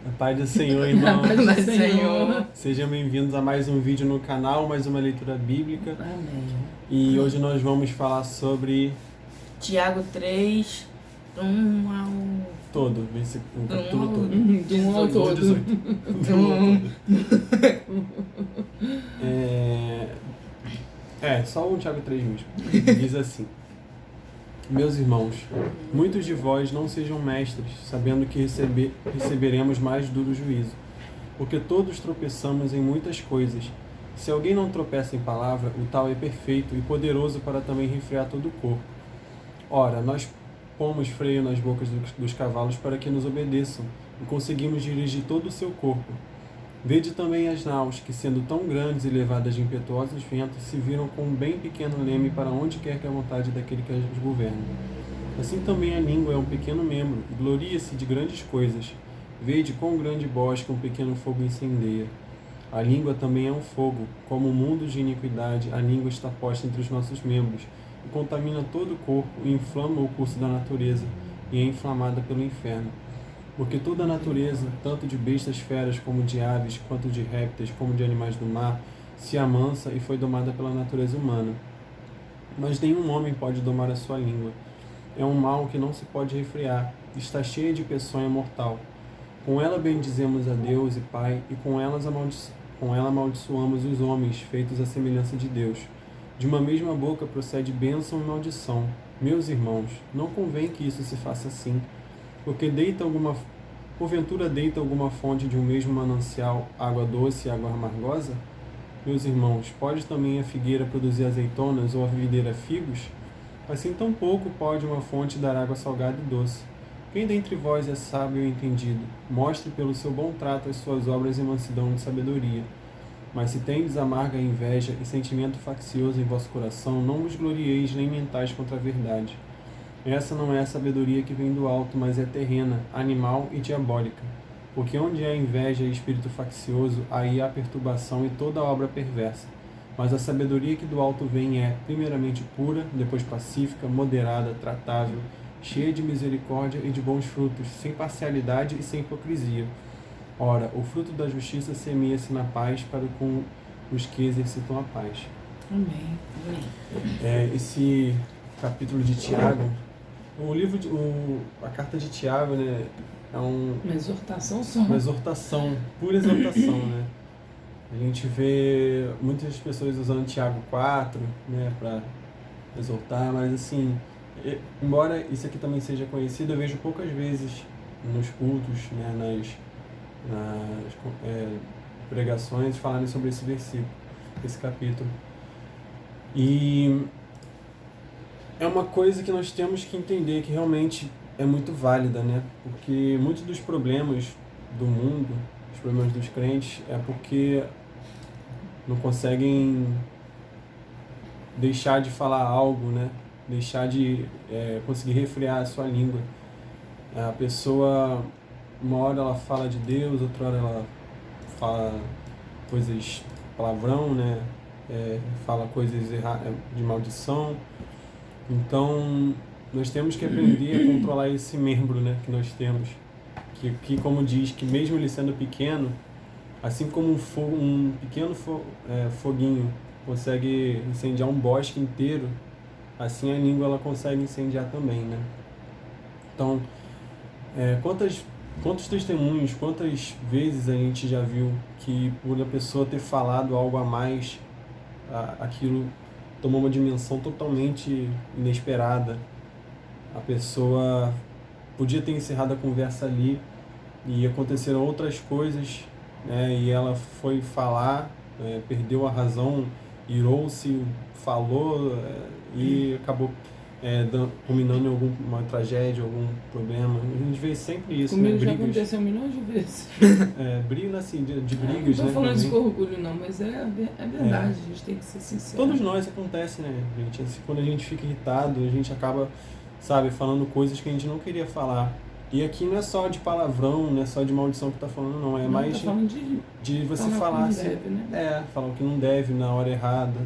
A paz do Senhor, irmão. Paz do Senhor. Sejam bem-vindos a mais um vídeo no canal, mais uma leitura bíblica. Amém. E hoje nós vamos falar sobre Tiago 3, 1 ao... todo, o capítulo ao- todo. De 1 ao todo. 18. Do 1 ao todo. Só o Tiago 3 mesmo. Diz assim: Meus irmãos, muitos de vós não sejam mestres, sabendo que receberemos mais duro juízo. Porque todos tropeçamos em muitas coisas. Se alguém não tropeça em palavra, o tal é perfeito e poderoso para também refrear todo o corpo. Ora, nós pomos freio nas bocas dos cavalos para que nos obedeçam, e conseguimos dirigir todo o seu corpo. Vede também as naus, que sendo tão grandes e levadas de impetuosos ventos, se viram com um bem pequeno leme para onde quer que a vontade daquele que as governa. Assim também a língua é um pequeno membro, e gloria-se de grandes coisas. Vede quão grande bosque um pequeno fogo incendeia. A língua também é um fogo, como um mundo de iniquidade, a língua está posta entre os nossos membros, e contamina todo o corpo, e inflama o curso da natureza, e é inflamada pelo inferno. Porque toda a natureza, tanto de bestas feras como de aves, quanto de répteis, como de animais do mar, se amansa e foi domada pela natureza humana. Mas nenhum homem pode domar a sua língua. É um mal que não se pode refrear, está cheia de peçonha mortal. Com ela bendizemos a Deus e Pai, e com ela amaldiçoamos os homens, feitos à semelhança de Deus. De uma mesma boca procede bênção e maldição. Meus irmãos, não convém que isso se faça assim, porque porventura deita alguma fonte de um mesmo manancial água doce e água amargosa? Meus irmãos, pode também a figueira produzir azeitonas ou a videira figos? Assim tampouco pode uma fonte dar água salgada e doce. Quem dentre vós é sábio e entendido, mostre pelo seu bom trato as suas obras em mansidão de sabedoria. Mas se tendes amarga inveja e sentimento faccioso em vosso coração, não vos glorieis nem mentais contra a verdade. Essa não é a sabedoria que vem do alto, mas é terrena, animal e diabólica. Porque onde há inveja e espírito faccioso, aí há perturbação e toda obra perversa. Mas a sabedoria que do alto vem é, primeiramente, pura, depois pacífica, moderada, tratável, cheia de misericórdia e de bons frutos, sem parcialidade e sem hipocrisia. Ora, o fruto da justiça semeia-se na paz para com os que exercitam a paz. Amém. Esse capítulo de Tiago, a carta de Tiago, né, é Uma exortação só. uma exortação, pura exortação, né? A gente vê muitas pessoas usando Tiago 4, né, para exortar, mas assim, embora isso aqui também seja conhecido, eu vejo poucas vezes nos cultos, né, nas pregações falarem sobre esse versículo, esse capítulo. E é uma coisa que nós temos que entender que realmente é muito válida, né? Porque muitos dos problemas do mundo, os problemas dos crentes, é porque não conseguem deixar de falar algo, né? Deixar de conseguir refrear a sua língua. A pessoa, uma hora ela fala de Deus, outra hora ela fala coisas palavrão, né? Fala coisas de maldição. Então, nós temos que aprender a controlar esse membro, né, que nós temos. Que como diz, que mesmo ele sendo pequeno, assim como um pequeno foguinho consegue incendiar um bosque inteiro, assim a língua ela consegue incendiar também, né? Então, quantos testemunhos, quantas vezes a gente já viu que por a pessoa ter falado algo a mais, aquilo tomou uma dimensão totalmente inesperada. A pessoa podia ter encerrado a conversa ali e aconteceram outras coisas, né, e ela foi falar, perdeu a razão, irou-se, falou, e acabou culminando em alguma tragédia, algum problema. A gente vê sempre isso, Comigo né? já Brigas. aconteceu milhões de vezes. Brigas assim, de Não brigas, estou né? falando isso também. com orgulho não, mas é verdade, a gente tem que ser sincero. Todos nós acontece, né, gente? Assim, quando a gente fica irritado, a gente acaba, sabe, falando coisas que a gente não queria falar. E aqui não é só de palavrão, não é só de maldição que tá falando, não. É Não, mais tá falando de você falar o que falar não assim. deve, né? Falar o que não deve na hora errada,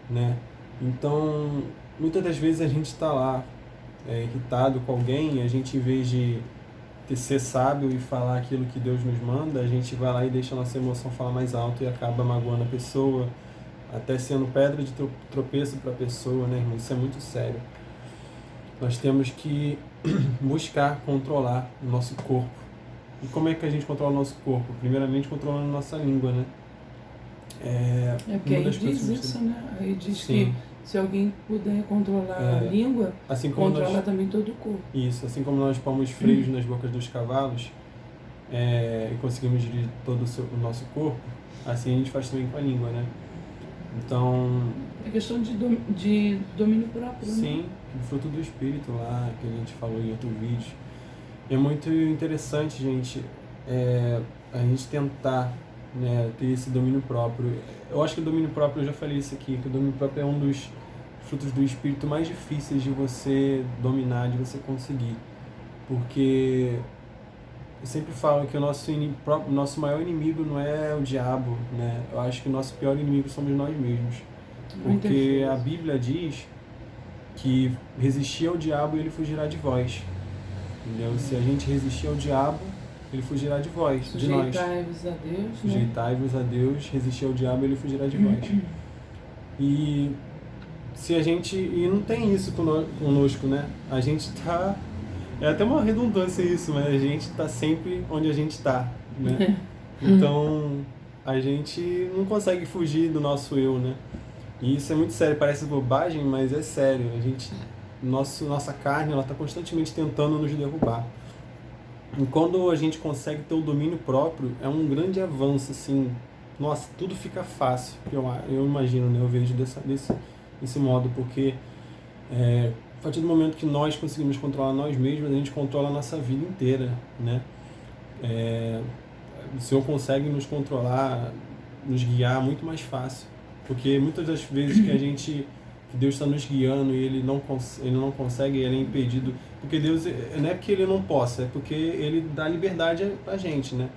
né? Então, muitas das vezes a gente está lá irritado com alguém, a gente, em vez de ser sábio e falar aquilo que Deus nos manda, a gente vai lá e deixa a nossa emoção falar mais alto e acaba magoando a pessoa, até sendo pedra de tropeço para a pessoa, né, irmão? Isso é muito sério. Nós temos que buscar controlar o nosso corpo. E como é que a gente controla o nosso corpo? Primeiramente, controlando a nossa língua, né? Porque aí diz isso, né? Aí diz Sim. que se alguém puder controlar a língua, assim como controla também todo o corpo. Isso, assim como nós pomos freios nas bocas dos cavalos e conseguimos dirigir todo o nosso corpo, assim a gente faz também com a língua, né? Então... É questão de domínio próprio, sim, né? o fruto do Espírito lá, que a gente falou em outro vídeo. É muito interessante, gente, a gente tentar, né, ter esse domínio próprio. Eu acho que o domínio próprio, eu já falei isso aqui, que o domínio próprio é um dos frutos do Espírito mais difíceis de você dominar, de você conseguir. Porque eu sempre falo que o nosso maior inimigo não é o diabo, né? Eu acho que o nosso pior inimigo somos nós mesmos. Porque a Bíblia diz que resistir ao diabo e ele fugirá de vós. Entendeu? Se a gente resistir ao diabo, ele fugirá de vós, de nós. Sujeitai-vos a Deus, né? Sujeitai-vos a Deus, resistir ao diabo, ele fugirá de vós. E se a gente... E não tem isso conosco, né? A gente está... É até uma redundância isso, mas a gente está sempre onde a gente está, né? Então, a gente não consegue fugir do nosso eu, né? E isso é muito sério, parece bobagem, mas é sério. A gente... Nossa carne, ela está constantemente tentando nos derrubar. E quando a gente consegue ter o domínio próprio, é um grande avanço, assim. Nossa, tudo fica fácil. Eu imagino, né? Eu vejo desse modo, porque a partir do momento que nós conseguimos controlar nós mesmos, a gente controla a nossa vida inteira, né? O Senhor consegue nos controlar, nos guiar muito mais fácil. Porque muitas das vezes que Deus está nos guiando e ele não consegue, ele é impedido. Porque Deus, não é porque ele não possa, é porque ele dá liberdade a gente, né?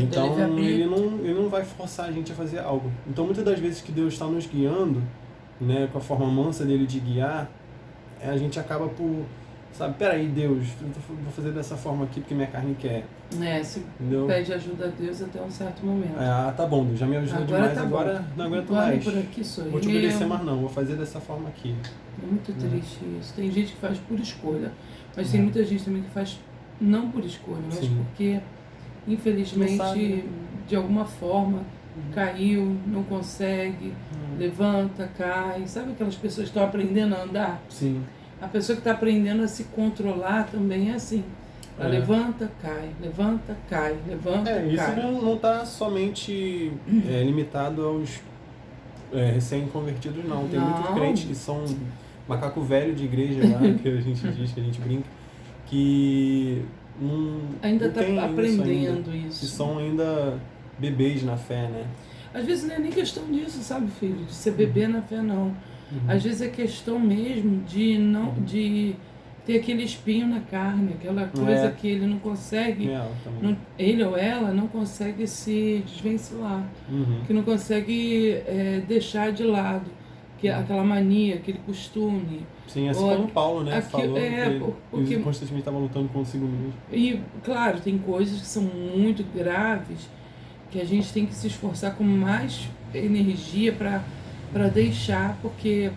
Então ele não vai forçar a gente a fazer algo. Então muitas das vezes que Deus está nos guiando, né, com a forma mansa dele de guiar, a gente acaba por, sabe, peraí, Deus, eu vou fazer dessa forma aqui porque minha carne quer. Se pede ajuda a Deus até um certo momento. Tá bom, Deus já me ajudou demais, agora não aguento mais. Por aqui vou te obedecer, mas não, vou fazer dessa forma aqui. É muito triste isso. Tem gente que faz por escolha, mas tem muita gente também que faz não por escolha, mas porque, infelizmente, de alguma forma, caiu, não consegue, levanta, cai. Sabe aquelas pessoas que estão aprendendo a andar? Sim. A pessoa que está aprendendo a se controlar também é assim. Ela levanta, cai, levanta, cai, levanta, cai. Isso não está somente limitado aos recém-convertidos, não. Tem muitos crentes que são macaco velho de igreja lá, que a gente diz, que a gente brinca, que ainda está aprendendo isso. Que são ainda bebês na fé, né? Às vezes não é nem questão disso, sabe, filho? De ser bebê na fé, não. Às vezes é questão mesmo de ter aquele espinho na carne, aquela coisa que ele não consegue, ele ou ela não consegue se desvencilhar, que não consegue deixar de lado, que aquela mania, aquele costume. Sim, assim como Paulo, né? Falou que ele constantemente estava lutando consigo mesmo. E, claro, tem coisas que são muito graves, que a gente tem que se esforçar com mais energia para deixar, porque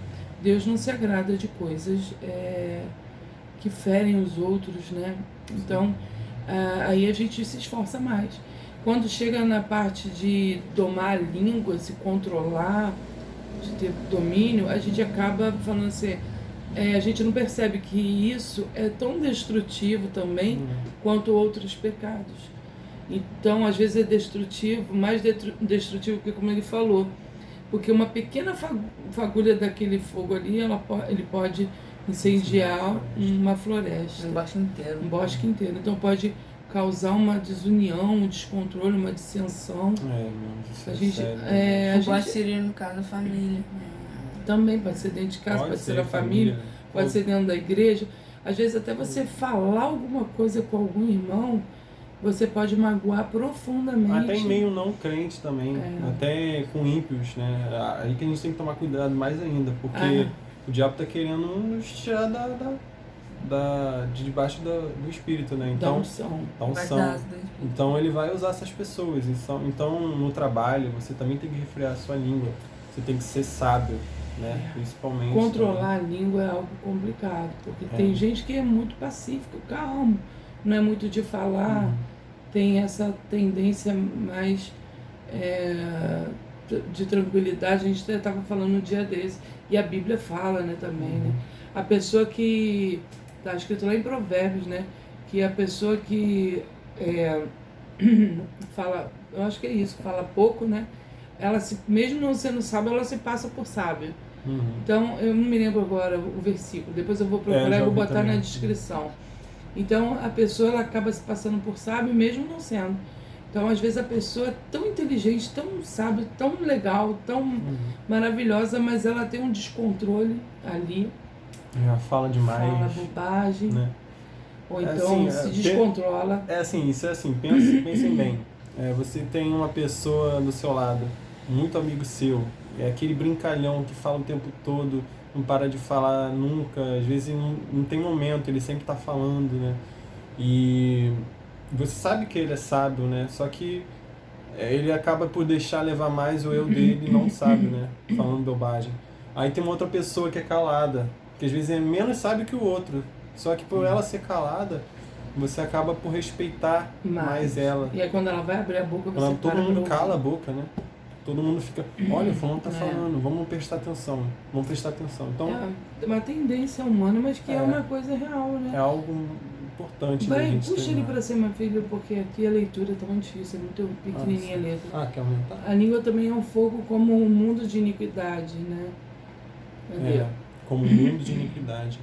Deus não se agrada de coisas que ferem os outros, né? Então, aí a gente se esforça mais. Quando chega na parte de domar a língua, se controlar, de ter domínio, a gente acaba falando assim, a gente não percebe que isso é tão destrutivo também quanto outros pecados. Então, às vezes é destrutivo, mais destrutivo que como ele falou, porque uma pequena fagulha daquele fogo ali, ele pode incendiar uma floresta. Um bosque inteiro. Então pode causar uma desunião, um descontrole, uma dissensão. Pode ser, no caso, a família. Também pode ser dentro de casa, pode ser a família, pode ser dentro da igreja. Às vezes até você falar alguma coisa com algum irmão, você pode magoar profundamente. Até em meio não crente também, até com ímpios, né? Aí que a gente tem que tomar cuidado mais ainda, porque o diabo está querendo nos tirar de debaixo do espírito, né? Da Então, unção. da unção. Guardados do Espírito. Então ele vai usar essas pessoas. Então no trabalho você também tem que refrear a sua língua. Você tem que ser sábio, né? Principalmente. Controlar a língua é algo complicado, porque tem gente que é muito pacífico, calmo, não é muito de falar, tem essa tendência mais de tranquilidade. A gente estava falando um dia desse, e a Bíblia fala, né, também, né? A pessoa que, está escrito lá em Provérbios, né, que a pessoa que fala, eu acho que é isso, fala pouco, né, ela mesmo não sendo sábia, ela se passa por sábia. Então, eu não me lembro agora o versículo, depois eu vou procurar e vou botar na descrição. Então, a pessoa ela acaba se passando por sábio mesmo não sendo. Então, às vezes a pessoa é tão inteligente, tão sábia, tão legal, tão maravilhosa, mas ela tem um descontrole ali. Ela fala demais. Fala bobagem. Né? Ou então se descontrola. Isso é assim, pensem bem. Você tem uma pessoa do seu lado, muito amigo seu, é aquele brincalhão que fala o tempo todo, não para de falar nunca, às vezes não tem momento, ele sempre está falando, né? E você sabe que ele é sábio, né? Só que ele acaba por deixar levar mais o eu dele e não sabe, né? Falando bobagem. Aí tem uma outra pessoa que é calada, que às vezes é menos sábio que o outro, só que por ela ser calada, você acaba por respeitar mais ela. E aí quando ela vai abrir a boca, você todo mundo cala a boca, né? Todo mundo fica, olha, o fulano tá falando, vamos prestar atenção. Então, é uma tendência humana, mas que é uma coisa real, né? É algo importante da gente puxa treinar. ele pra cima, filho, porque aqui a leitura tá muito difícil, é muito pequenininha a letra. Quer aumentar? A língua também é um fogo como um mundo de iniquidade, né? Como um mundo de iniquidade.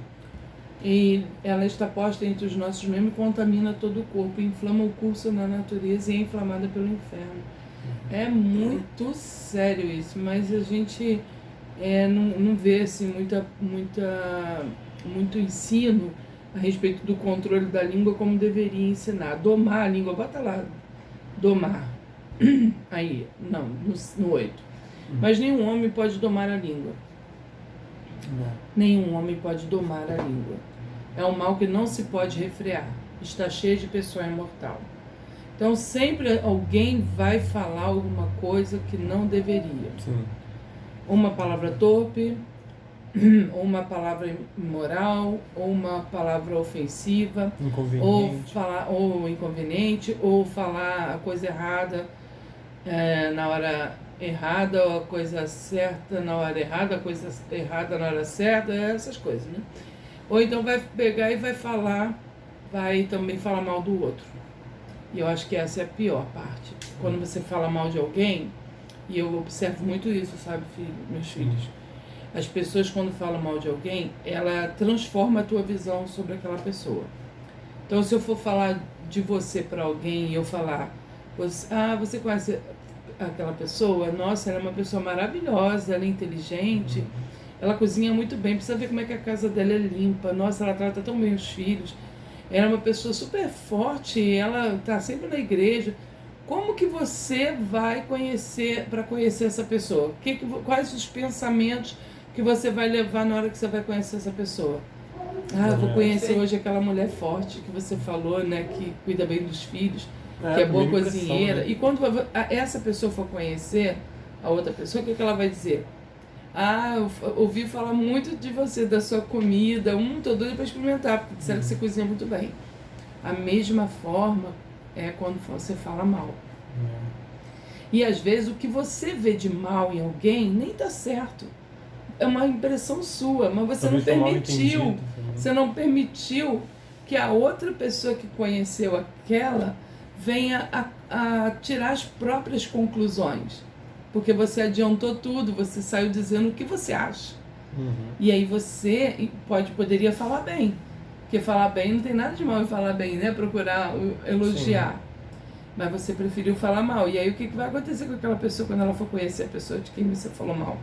E ela está posta entre os nossos membros e contamina todo o corpo, inflama o curso na natureza e é inflamada pelo inferno. É muito sério isso, mas a gente não vê assim, muito ensino a respeito do controle da língua como deveria ensinar. Domar a língua, bota lá, domar. Aí, não, no 8. Mas nenhum homem pode domar a língua. Nenhum homem pode domar a língua. É um mal que não se pode refrear. Está cheio de pessoa imortal. Então sempre alguém vai falar alguma coisa que não deveria. Sim. Uma palavra torpe, ou uma palavra imoral, ou uma palavra ofensiva, ou inconveniente, ou falar a coisa errada na hora errada, ou a coisa certa na hora errada, a coisa errada na hora certa, essas coisas, né? Ou então vai pegar e vai também falar mal do outro. E eu acho que essa é a pior parte. Quando você fala mal de alguém, e eu observo muito isso, sabe, meus filhos? As pessoas, quando falam mal de alguém, ela transforma a tua visão sobre aquela pessoa. Então, se eu for falar de você para alguém e eu falar, você conhece aquela pessoa? Nossa, ela é uma pessoa maravilhosa, ela é inteligente, ela cozinha muito bem, precisa ver como é que a casa dela é limpa, nossa, ela trata tão bem os filhos. Ela é uma pessoa super forte, ela está sempre na igreja. Como que você vai conhecer essa pessoa? Quais os pensamentos que você vai levar na hora que você vai conhecer essa pessoa? Eu vou conhecer hoje aquela mulher forte que você falou, né, que cuida bem dos filhos, que é boa cozinheira. Né? E quando essa pessoa for conhecer a outra pessoa, o que ela vai dizer? Eu ouvi falar muito de você, da sua comida, tô doida para experimentar, porque disseram que você cozinha muito bem. A mesma forma é quando você fala mal. E às vezes o que você vê de mal em alguém nem tá certo. É uma impressão sua, mas você não permitiu. Você não permitiu que a outra pessoa que conheceu aquela venha a tirar as próprias conclusões. Porque você adiantou tudo, você saiu dizendo o que você acha. E aí você poderia falar bem. Porque falar bem não tem nada de mal em falar bem, né? Procurar elogiar. Sim. Mas você preferiu falar mal. E aí o que vai acontecer com aquela pessoa quando ela for conhecer a pessoa de quem você falou mal?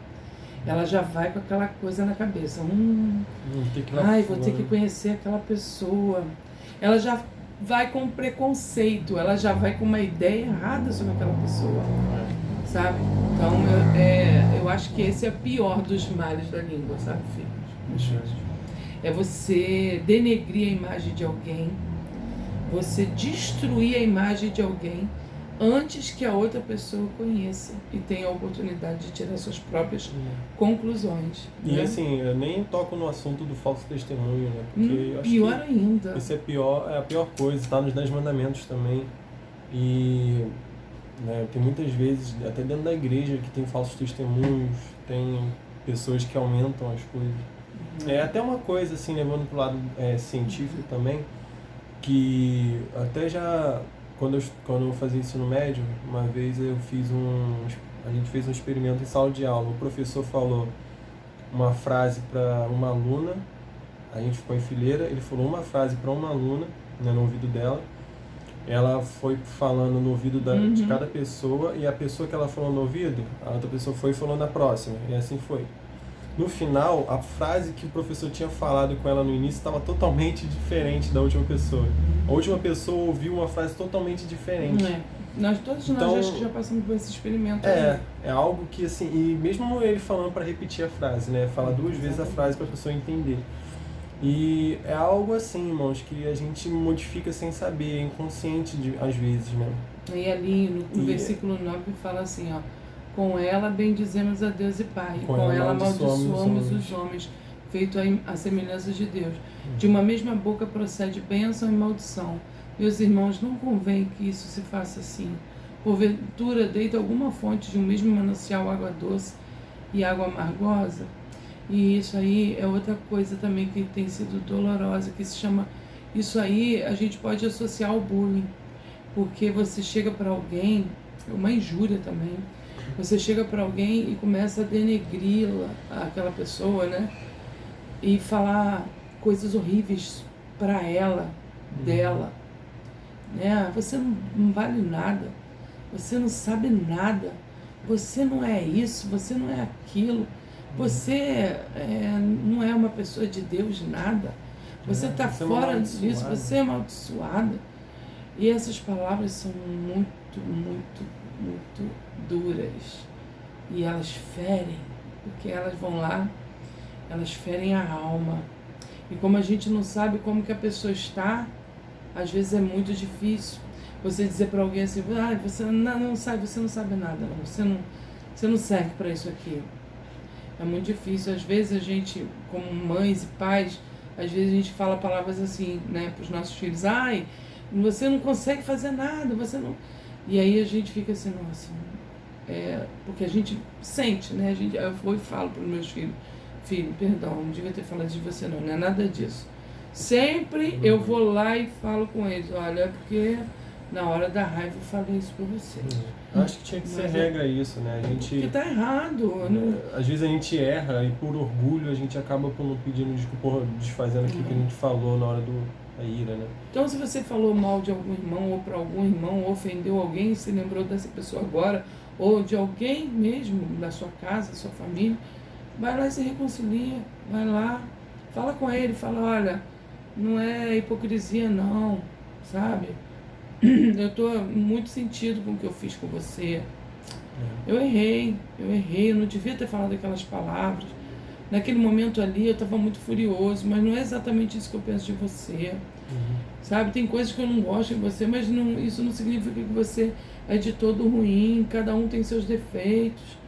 Ela já vai com aquela coisa na cabeça. Vou ter que conhecer aquela pessoa. Ela já vai com preconceito, ela já vai com uma ideia errada sobre aquela pessoa. Sabe? Então, eu acho que esse é o pior dos males da língua, sabe, filhos? É você denegrir a imagem de alguém, você destruir a imagem de alguém antes que a outra pessoa conheça e tenha a oportunidade de tirar suas próprias conclusões. E né? assim, eu nem toco no assunto do falso testemunho, né? Porque eu acho Pior que ainda. isso é a pior coisa, tá nos 10 mandamentos também. E né, tem muitas vezes, até dentro da igreja, que tem falsos testemunhos, tem pessoas que aumentam as coisas. É até uma coisa, assim, levando pro lado científico também, que até já, quando eu fazia ensino médio, uma vez a gente fez um experimento em sala de aula. O professor falou uma frase para uma aluna, a gente ficou em fileira, ele falou uma frase para uma aluna, né, no ouvido dela, ela foi falando no ouvido de cada pessoa, e a pessoa que ela falou no ouvido, a outra pessoa foi e falou na próxima, e assim foi. No final, a frase que o professor tinha falado com ela no início estava totalmente diferente da última pessoa. A última pessoa ouviu uma frase totalmente diferente. Todos Então, nós acho que já passamos por esse experimento. É algo que assim, e mesmo ele falando para repetir a frase, né? Fala duas vezes a frase para a pessoa entender. E é algo assim, irmãos, que a gente modifica sem saber, é inconsciente às vezes, né? E ali no versículo 9 fala assim, ó: com ela bendizemos a Deus e Pai, e com ela amaldiçoamos os homens, feito a semelhança de Deus. De uma mesma boca procede bênção e maldição. Meus irmãos, não convém que isso se faça assim. Porventura, deita alguma fonte de um mesmo manancial água doce e água amargosa? E isso aí é outra coisa também que tem sido dolorosa, que se chama... Isso aí a gente pode associar ao bullying, porque você chega para alguém, é uma injúria também, você chega para alguém e começa a denegri-la, aquela pessoa, né? E falar coisas horríveis para ela, dela, né? Você não vale nada, você não sabe nada, você não é isso, você não é aquilo, você não é uma pessoa de Deus, nada, você está fora disso, você é amaldiçoada. E essas palavras são muito, muito, muito duras, e elas ferem, porque elas vão lá, elas ferem a alma. E como a gente não sabe como que a pessoa está, às vezes é muito difícil você dizer para alguém assim: você não sabe, você não sabe nada, não. Você não serve para isso aqui. É muito difícil. Às vezes a gente, como mães e pais, às vezes a gente fala palavras assim, né, para os nossos filhos: você não consegue fazer nada, você não... E aí a gente fica assim, nossa, porque a gente sente, né? Eu vou e falo para os meus filhos: filho, perdão, não devia ter falado de você, não é nada disso. Sempre eu vou lá e falo com eles: olha, porque na hora da raiva eu falei isso para vocês. Acho que tinha que ser regra isso, né? A gente... Porque tá errado. Às vezes a gente erra e por orgulho a gente acaba por não pedindo desculpa, desfazendo aquilo que a gente falou na hora da ira, né? Então, se você falou mal de algum irmão ou para algum irmão, ou ofendeu alguém, se lembrou dessa pessoa agora, ou de alguém mesmo da sua casa, da sua família, vai lá e se reconcilia, vai lá, fala com ele, fala: olha, não é hipocrisia não, sabe? Eu estou muito sentido com o que eu fiz com você. Eu errei, eu não devia ter falado aquelas palavras. Naquele momento ali eu estava muito furioso, mas não é exatamente isso que eu penso de você. Sabe, tem coisas que eu não gosto de você, mas isso não significa que você é de todo ruim, cada um tem seus defeitos.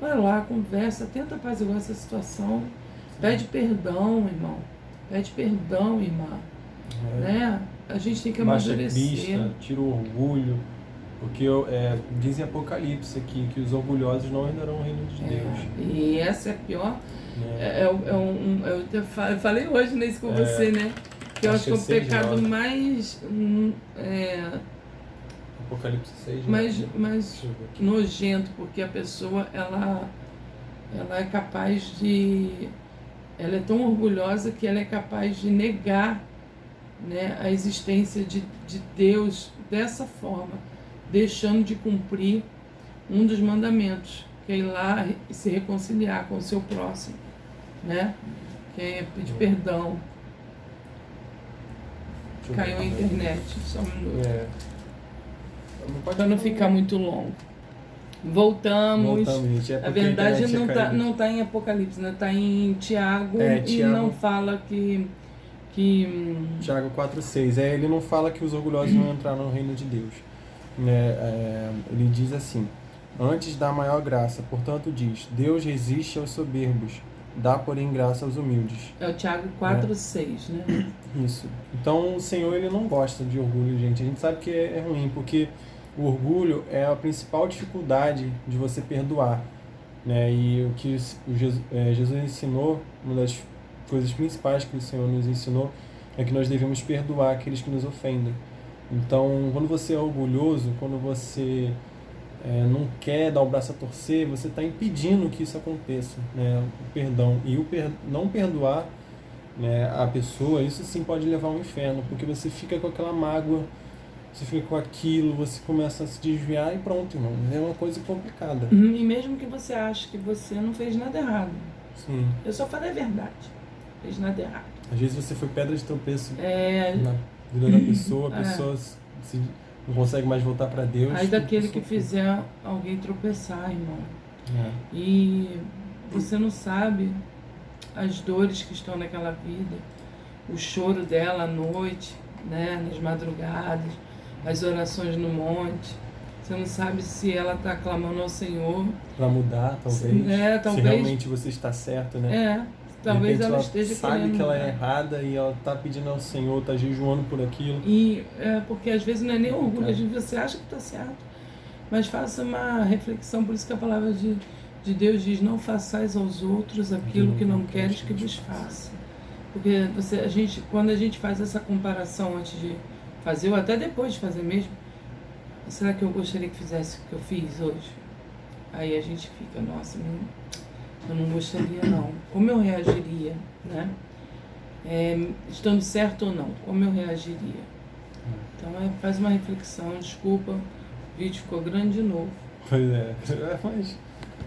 Vai lá, conversa, tenta apaziguar essa situação. Pede perdão, irmão. Pede perdão, irmã. Né? A gente tem que amadurecer. Tira o orgulho, porque diz em Apocalipse aqui que os orgulhosos não herdarão o reino de Deus. E essa é a pior. Eu falei hoje nisso com você, né? Que eu acho que é o pecado mais Apocalipse 6, mais nojento, porque a pessoa ela é capaz de... Ela é tão orgulhosa que ela é capaz de negar, né, a existência de Deus dessa forma, deixando de cumprir um dos mandamentos, que é ir lá e se reconciliar com o seu próximo, né? Que é pedir perdão. Caiu a internet, só um minuto. Para não ficar muito longo. Voltamos. gente. É Na porque a verdade, internet não tá em Apocalipse, né? Tá em Tiago, e Tiago. não fala que Tiago 4,6. Ele não fala que os orgulhosos vão entrar no reino de Deus. Ele diz assim: antes dá maior graça, portanto diz, Deus resiste aos soberbos, dá porém graça aos humildes. é o Tiago 4,6, né? Isso. Então o Senhor ele não gosta de orgulho, gente. A gente sabe que é ruim, porque o orgulho é a principal dificuldade de você perdoar, né? E o que Jesus ensinou, uma das coisas principais que o Senhor nos ensinou, é que nós devemos perdoar aqueles que nos ofendem. Então, quando você é orgulhoso, quando você não quer dar o braço a torcer, você está impedindo que isso aconteça, né? O perdão. E não perdoar, né, a pessoa, isso sim pode levar ao inferno, porque você fica com aquela mágoa, você fica com aquilo, você começa a se desviar e pronto, irmão. É uma coisa complicada. E mesmo que você ache que você não fez nada errado. Sim. Eu só falei a verdade. Não fez nada errado. Às vezes você foi pedra de tropeço É, na vida da pessoa, a pessoa não consegue mais voltar para Deus. aí daquele que fizer alguém tropeçar, irmão. É. E você não sabe as dores que estão naquela vida, o choro dela à noite, né, nas madrugadas, as orações no monte. Você não sabe se ela está clamando ao Senhor. Para mudar, talvez. Talvez. Se realmente você está certo, né? Talvez De repente ela esteja sabe querendo que ela é mudar. errada e ela está pedindo ao Senhor, está jejuando por aquilo. E porque às vezes não é nem orgulho, às vezes você acha que está certo, mas faça uma reflexão, por isso que a palavra de Deus diz, não façais aos outros aquilo que não queres que vos faça. Porque quando a gente faz essa comparação antes de fazer, ou até depois de fazer mesmo, será que eu gostaria que fizesse o que eu fiz hoje? Aí a gente fica, nossa, eu não gostaria não. Como eu reagiria, né? Estando certo ou não, como eu reagiria? Então faz uma reflexão, desculpa, o vídeo ficou grande de novo. Pois é, mas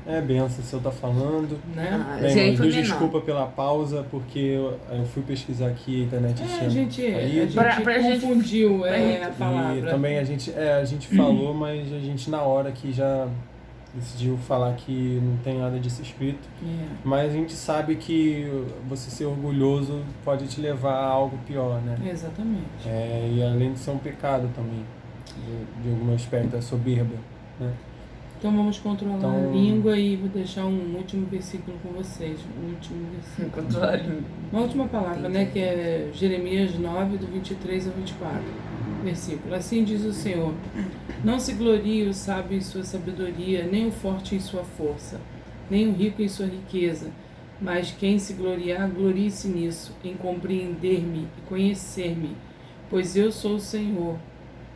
é benção se eu tá falando. Né? Bem, Deus desculpa pela pausa, porque eu fui pesquisar aqui, a internet A gente Pra confundiu gente- a palavra. E também a gente falou, mas a gente na hora que já decidiu falar que não tem nada disso escrito. Mas a gente sabe que você ser orgulhoso pode te levar a algo pior, né? Exatamente. E além de ser um pecado também, de algum aspecto, é soberba, né? Então vamos controlar a língua e vou deixar um último versículo com vocês. Um último versículo. Controlar a língua. Uma última palavra, né? Que é Jeremias 9, do 23 ao 24. Versículo. Assim diz o Senhor: não se glorie o sábio em sua sabedoria, nem o forte em sua força, nem o rico em sua riqueza. Mas quem se gloriar, glorie-se nisso, em compreender-me e conhecer-me. Pois eu sou o Senhor,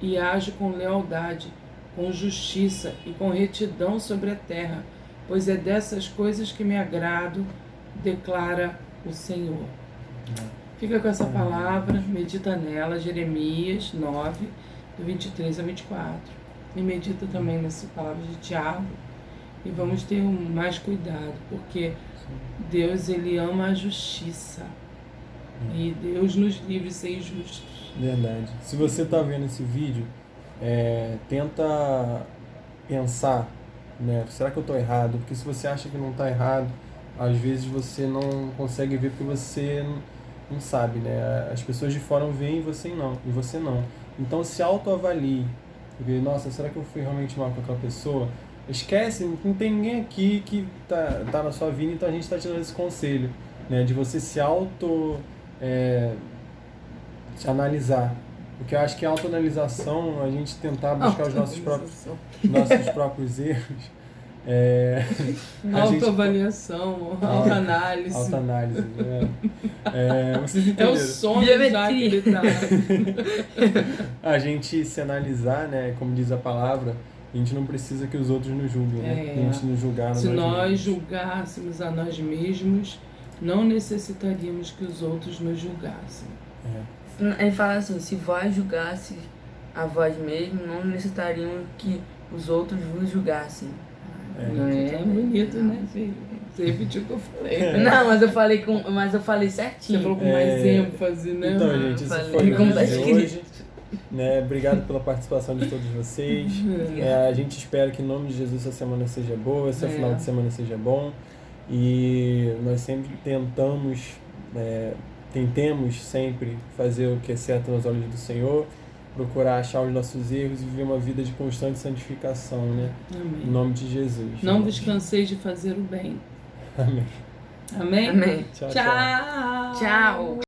e ajo com lealdade, com justiça e com retidão sobre a terra, pois é dessas coisas que me agrado, declara o Senhor. Fica com essa palavra, medita nela, Jeremias 9, do 23 a 24. E medita também nessa palavra de Tiago. E vamos ter mais cuidado, porque Deus, Ele ama a justiça. E Deus nos livre de ser injustos. Verdade. Se você está vendo esse vídeo, tenta pensar, né? Será que eu estou errado? Porque se você acha que não está errado, às vezes você não consegue ver porque você não sabe, né? As pessoas de fora veem e você não. Então se autoavalie. Porque, nossa, será que eu fui realmente mal com aquela pessoa? Esquece, não tem ninguém aqui que tá na sua vida, então a gente está te dando esse conselho, né? De você se se analisar. Porque eu acho que a autoanalisação, a gente tentar buscar os nossos próprios erros, Autoavaliação, autoanálise. Autoanálise, vocês entenderam? É o sonho já que ele tá. A gente se analisar, né, como diz a palavra, a gente não precisa que os outros nos julguem, né? A gente nos julgar. Se nós julgássemos a nós mesmos, não necessitaríamos que os outros nos julgassem. Ele fala assim, se vós julgasse a vós mesmos, não necessitariam que os outros vos julgassem. É bonito, né, filho? Você repetiu o que eu falei. Não, mas eu falei certinho. Você falou com mais ênfase, né? Então, gente, esse falei. foi o Como vídeo tá de escrito. hoje. Né? Obrigado pela participação de todos vocês. A gente espera que, em nome de Jesus, essa semana seja boa, esse final de semana seja bom. E nós sempre tentemos sempre fazer o que é certo nos olhos do Senhor, procurar achar os nossos erros e viver uma vida de constante santificação, né? Amém. Em nome de Jesus. Não vos canseis de fazer o bem. Amém. Amém? Amém. Tchau. Tchau.